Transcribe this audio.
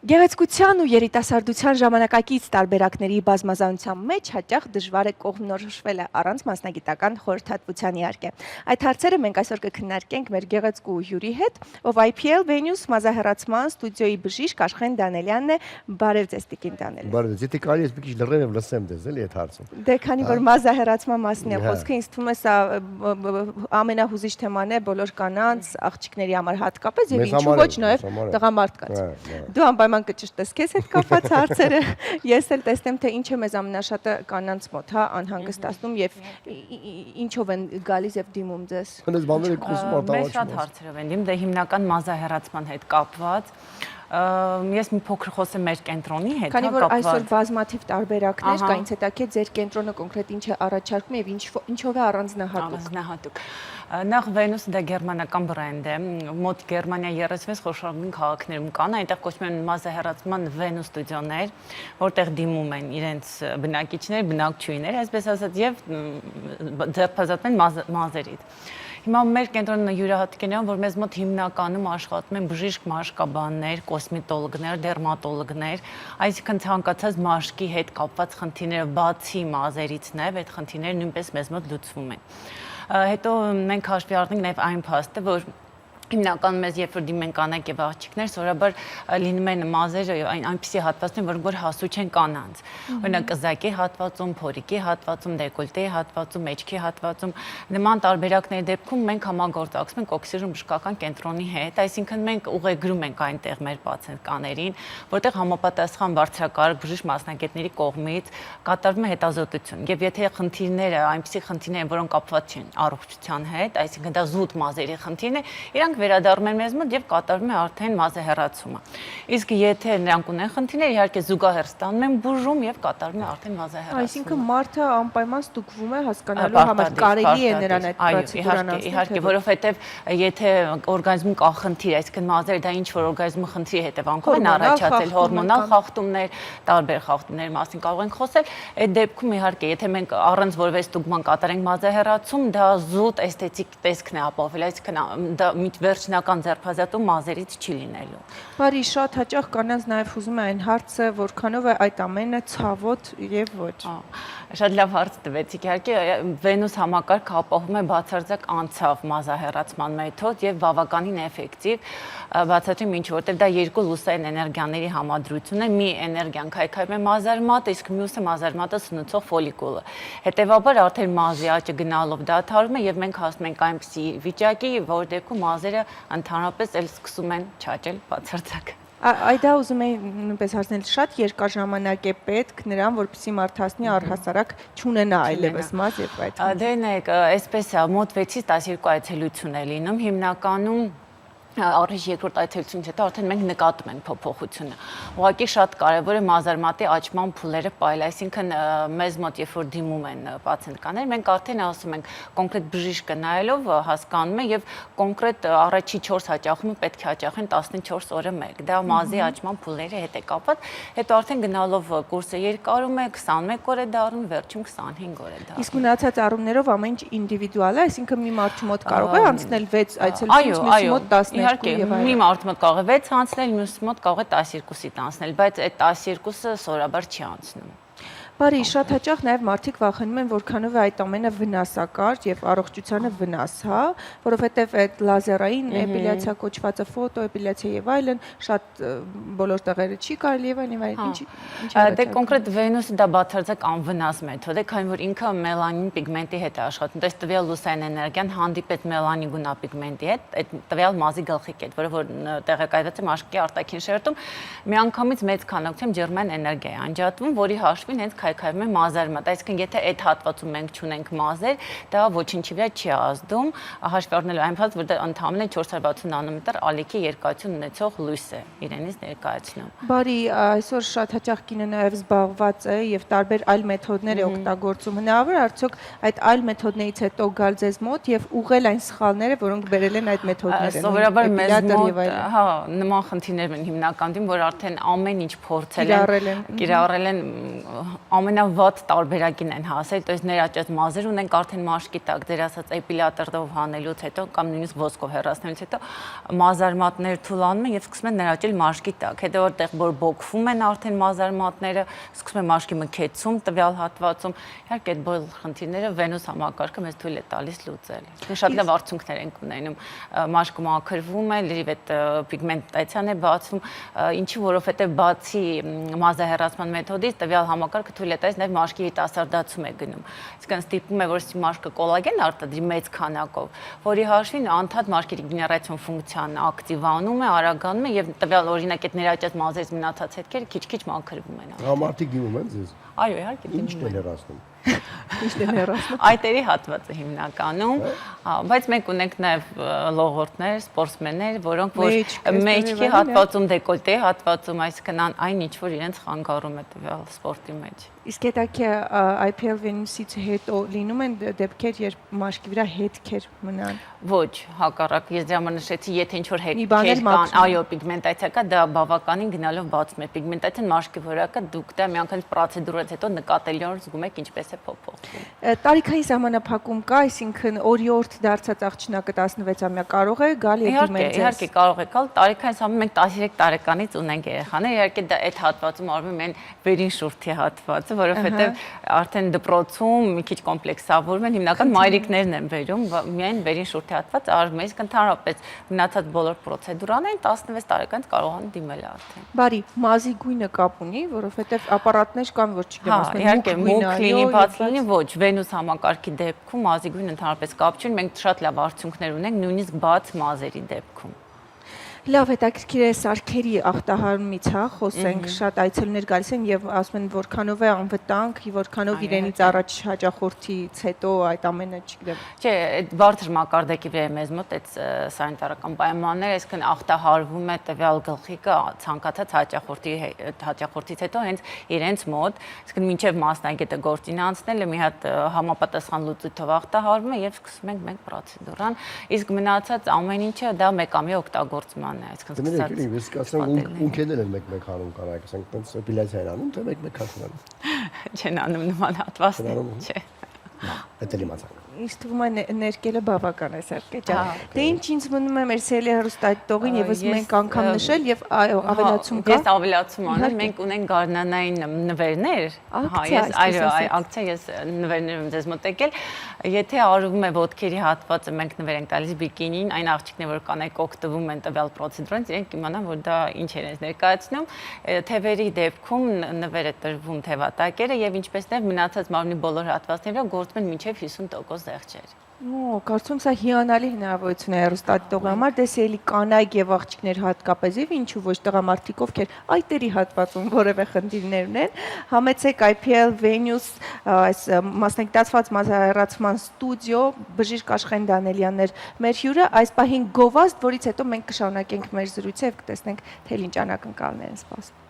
Գեղեցկության ու երիտասարդության ժամանակակից տարբերակների բազմազանության մեջ հաճախ դժվար է կողմնորոշվելը առանց մասնագիտական խորհրդատվության իհարկե։ Այդ հարցերը մենք այսօր կքննարկենք մեր գեղեցկու հյուրի հետ, ով IPL Venus մազահեռացման ստուդիոյի բժիշկ Աշխեն Դանելյանն է։ Բարև ձեզ Տիկին Դանելյան։ Բարև, եթե կարելի է մի քիչ լռեմ եւ լսեմ ձեզ, էլի այդ հարցը։ Դե քանի որ մազահեռացման մասին է խոսքը, ինձ թվում է սա ամենահուզիչ թեման է բոլոր կանանց, աղջիկների համար հատկապես եւ ինչու ոչ նաեւ տղամարդկանց։ Դու անպայման կճշտես քեզ հետ կապված հարցերը, ես էլ տեսնեմ թե ինչ է մեզ ամենաշատը կանանց մոտ, հա, անհանգստացնում եւ ինչով են գալիս եւ դիմում ձեզ։ Այս բաները խոսում արտավաճ։ Մեծ շատ հարցերով են դիմում, դե հիմնական մազահեռացման հետ կապված ես մի փոքր խոսեմ մեր կենտրոնի հետ, քանի որ այսօր բազմաթիվ տարբերակներ կա, ինձ հետաքրքիր է ձեր կենտրոնը կոնկրետ ինչ է առաջարկում եւ ինչով է առանձնահատուկ։ Նախ Venus-ը դա գերմանական բրենդ է, մոտ Գերմանիա 36 խոշոր քաղաքներում կան, այնտեղ կոչվում են մազահեռացման Venus ստուդիոներ, որտեղ դիմում են իրենց բնակիչներ, բնակչուհիներ, այսպես ասած, եւ ձերբազատվեն մազերից։ Հիմա մեր կենտրոնը յուրահատուկ է, որ մեզ մոտ հիմնականում աշխատում են բժիշկ մաշկաբաններ, կոսմետոլոգներ, դերմատոլոգներ, այսինքն ցանկացած մաշկի հետ կապված խնդիրները բացի մազերից նաև այդ խնդիրները նույնպես մեզ մոտ լուծվում են։ Հետո մենք հաշվի առնենք նաև այն փաստը, որ հիմնականում մեզ երբ որ դիմում են կանայք եւ աղջիկներ, սովորաբար լինում են մազերը այնպիսի հատվածներ, որ հասու չեն կանանց։ Օրինակ կզակի հատվածում, փորիկի հատվածում, դեկոլտեի հատվածում, մեջքի հատվածում։ Նման տարբերակների դեպքում մենք համագործակցում ենք օքսիժն բժշկական կենտրոնի հետ, այսինքն մենք ուղեգրում ենք այնտեղ մեր պացիենտներին, որտեղ համապատասխան բարձրակարգ բժիշկ մասնագետների կողմից կատարվում է հետազոտություն։ Եվ եթե խնդիրները այնպիսի խնդիրներ են, որոնք կապված չեն առողջության հետ, այսինքն դա զուտ մազերի խնդիրն է, իրանք վերադառնում են մեզ մոտ եւ կատարվում է արդեն մազահեռացումը։ Իսկ եթե նրանք ունեն խնդիրներ, իհարկե զուգահեռ ստանում են բուժում եւ կատարվում է արդեն մազահեռացումը։ Այսինքն մարդը անպայման ստուգվում է հասկանալու համար կարելի է նրան այդ պրոցեդուրան անցնել։ Իհարկե, որովհետեւ եթե օրգանիզմում կա խնդիր, այսինքն մազերը դա ինչ որ օրգանիզմի խնդրի հետևանքով են առաջացել, հորմոնալ խախտումներ, տարբեր խախտումների մասին կարող ենք խոսել, այդ դեպքում իհարկե, եթե մենք առանց որևէ ստուգման կատարենք մազահեռացում, դա զուտ էսթետիկ տեսքն է ապահովել, այսինքն դա վերջնական ձերբազատում մազերից չի լինելու։ Բարի, շատ հաճախ կանանց նաև ուզում է այն հարցը, որքանով է այդ ամենը ցավոտ եւ ոչ։ Շատ լավ հարց տվեցիք։ Իհարկե Venus համակարգը ապահովում է բացարձակ անցավ մազահեռացման մեթոդ եւ բավականին էֆեկտիվ, բացատրեմ ինչ, որտեղ դա երկու լուսային էներգիաների համադրություն է, մի էներգիան քայքայում է մազարմատը, իսկ մյուսը մազարմատը սնուցող ֆոլիկուլը։ Հետեւաբար արդեն մազի աճը գնալով դադարում է եւ մենք հասնում ենք այնպիսի վիճակի, որ դեպքում մազերը ընդհանրապես էլ սկսում են չաճել բացարձակ։ Այդա ուզում եմ նույնպես հարցնել, շատ երկար ժամանակ է պետք նրան, որպեսզի մարդ հասնի առհասարակ չունենա այլևս մազ եւ այդ։ Դե նայեք, այսպես է, մոտ 6-ից 12 այցելություն է լինում, հիմնականում Առաջ երկրորդ այցելությունից հետո արդեն մենք նկատում ենք փոփոխությունը։ Ուղղակի շատ կարևոր է մազարմատի աճման փուլերը պահել, այսինքն մեզ մոտ երբ որ դիմում են պացիենտներ, մենք արդեն ասում ենք կոնկրետ բժիշկը նայելով հասկանում է եւ կոնկրետ առաջի 4 հաճախումը պետք է հաճախեն 14 օրը մեկ։ Դա մազի աճման փուլերի հետ է կապված, հետո արդեն գնալով կուրսը երկարում է, 21 օր է դառնում, վերջում 25 օր է դառնում։ Իսկ մնացած առումներով ամեն ինչ ինդիվիդուալ է, այսինքն մի մարդու մոտ կարող է անցնել 6 այցելությունից, մյուսի մոտ 10 Իհարկե, մի մարդ մոտ կարող է 6 անցնել, մյուս մոտ կարող է 12-ից անցնել, բայց այդ 12-ը սովորաբար չի անցնում։ Բարի, շատ հաճախ նաև մարդիկ վախենում են, որքանով է այդ ամենը վնասակար եւ առողջությանը վնաս, հա, որովհետեւ այդ լազերային էպիլյացիա կոչվածը ֆոտոէպիլյացիա եւ այլն շատ բոլոր տեղերը չի կարելի եւ այլն, ինչ Դե կոնկրետ Venus-ը դա բացարձակ անվնաս մեթոդ է, քանի որ ինքը մելանին պիգմենտի հետ է աշխատում, դες տվյալ լուսային էներգիան հանդիպեց մելանի գունապիգմենտի հետ, այդ տվյալ մազի գլխիկ հետ, որը տեղակայված է մաշկի արտաքին շերտում, միանգամից մեծ քանակությամբ ջերմային էներգիա է անջատվում, որի հաշվին հենց քայքայվում է մազարմատ, այսինքն եթե այդ հատվածում մենք չունենք մազեր, դա ոչինչի վրա չի ազդում, հաշվի առնելով այն փաստ, որ դա ընդհանրապես 460 նանոմետր ալիքի երկարություն ունեցող լույս է իրենից ներկայացնում։ Բարի, այսօր շատ հաճախ կինը նաև զբաղված է եւ տարբեր այլ մեթոդներ է օգտագործում։ Հնարավոր է արդյոք այդ այլ մեթոդներից հետո գալ ձեզ մոտ եւ ուղղել այն սխալները, որոնք բերել են այդ մեթոդները։ Սովորաբար մեզ մոտ, հա, նման խնդիրներ են հիմնականում, որ արդեն ամեն ինչ փորձել են, կիրառել են ամենավատ տարբերակին են հասել, то есть ներաճած մազեր ունենք արդեն մաշկի տակ, դեր ասած էպիլատորով հանելուց հետո կամ նույնիսկ ոսկով հեռացնելուց հետո մազարմատները թուլանում են եւ սկսում են ներաճել մաշկի տակ։ Հետո որտեղ որ բոկվում են արդեն մազարմատները, սկսում է մաշկի մքեցում տվյալ հատվածում։ Իհարկե այդ բոլոր խնդիրները վենոս համակարգը մեզ թույլ է տալիս լուծել։ Շատ լավ արդյունքներ ենք ունենում։ Մաշկը մաքրվում է, լրիվ այդ պիգմենտացիան է բացվում, ինչի որովհետեւ բացի մազահեռացման մեթոդից տվյալ համակարգը թույլ է տալիս նաև մաշկի երիտասարդացում է գնում։ Իսկն ստիպում է, որ մաշկը կոլագեն արտադրի մեծ քանակով, որի հաշվին անդադ մաշկի ռեգեներացիոն ֆունկցիան ակտիվանում է, արագանում է եւ տվյալ օրինակ այդ ներաճած մազերից մնացած հետքերը քիչ-քիչ մաքրվում են։ Համարտի գիվում են ձեզ։ Այո, իհարկե Ի՞նչն է լրացնում։ Ինչն է հեռացնում։ Այտերի հատվածը հիմնականում, բայց մենք ունենք նաև լողորդներ, սպորտսմեններ, որոնք որ մեջքի հատվածում, դեկոլտեի հատվածում, այսինքն այն ինչ որ իրենց խանգարում է տվյալ սպորտի մեջ։ Իսկ հետաքրքիր IPL Venus-ից հետո լինում են դեպքեր, երբ մաշկի վրա հետքեր մնան։ Ոչ, հակառակ, ես դրա նշեցի, եթե ինչ որ հետքեր կան, այո, պիգմենտացիա կա, դա բավականին գնալով բացում է։ Պիգմենտացիան մաշկի վրա կա, դուք դա միանգամից պրոցեդուրից հետո նկատելիորեն զգում եք ինչպես է փոփոխվում։ Տարիքային սահմանափակում կա, այսինքն օրիորդ դարձած աղջնակը 16-ամյա կարող է գալ եւ դիմել ձեզ։ Իհարկե կարող է գալ, տարիքային սահմանում մենք 13 տարեկանից ունենք երեխաներ, իհարկե դա այդ հատվածում արվում են վերին շուրթի հատվածը, որովհետեւ արդեն դպրոցում մի քիչ կոմպլեքսավորում են, հիմնական մայրիկներն են վերում, միայն վերին շուրթի հատված արվում է, իսկ ընդհանրապես մնացած բոլոր պրոցեդուրաներն 16 տարեկանից կարող են դիմել արդեն։ Բարի, մազի գույնը կապ ունի, որովհետեւ ապարատներ կան, որ չգիտեմ, ասում են իհարկե մուկ լինի, բաց լինի, ոչ, Venus համակարգի դեպքում մազի գույնը ընդհանրապես կապ չունի, մենք շատ լավ արդյունքներ ունենք նույնիսկ բաց մազերի դեպքում։ Լավ, հետաքրքիր է սարքերի ախտահարումից, հա, խոսենք, շատ այցելուներ գալիս են եւ ասում են որքանով է անվտանգ, որքանով իրենից առաջ հաճախորդից հետո այդ ամենը, չգիտեմ։ Չէ, այդ բարձր մակարդակի վրա է մեզ մոտ այդ սանիտարական պայմանները, այսինքն ախտահարվում է տվյալ գլխիկը ցանկացած հաճախորդից հետո հենց իրենց մոտ, այսինքն մինչեւ մասնագետը գործին անցնելը մի հատ համապատասխան լուծույթով ախտահարվում է եւ սկսում ենք մենք պրոցեդուրան, իսկ մնացած ամեն ինչը դա մեկամյա օգտագործման Դե ես կասեմ ունքերներ են մեկ-մեկ հանում կանայք, ասենք տենց էպիլյացիա են անում, թե մեկ-մեկ հաշվում։ Չեն անում նման հատվածներ, չէ։ Դա էլ իմացա։ Ինձ թվում է ներկելը բավական է Սարգե ջան։ Դե ինչ ինձ մնում է մեր սելի հեռուստատիտողին եւս մենք անգամ նշել եւ ավելացում կա։ Ես ավելացում անեմ, մենք ունենք գարնանային նվերներ։ Հա, ես այո, ակցիա ես նվերներ եմ ձեզ մոտ եկել։ Եթե արվում է ոտքերի հատվածը մենք նվեր ենք տալիս բիկինին, այն աղջիկներ որ կանայք օգտվում են տվյալ պրոցեդուրից, իրենք իմանան որ դա ինչ է իրենց ներկայացնում։ Թևերի դեպքում նվերը տրվում թևատակերը եւ ինչպես նաեւ մնացած մարմնի բոլոր հատվածները գործում են մինչեւ 50% զեղչեր։ Կարծում սա հիանալի հնարավորություն է հեռուստատիտողի համար, դեսելի կանայք եւ աղջիկներ հատկապես եւ ինչու ոչ տղամարդիկ ովքեր այտերի հատվածում որևէ խնդիրներ ունեն, համեցեք IPL Venus այս մասնագիտացված մազահեռացման ստուդիո Բժիշկ Աշխեն Դանելյաններ մեր հյուրը այս պահին գովազդ, որից հետո մենք կշարունակենք մեր զրույցը եւ կտեսնենք թե ինչ անակնկալներ են սպասում։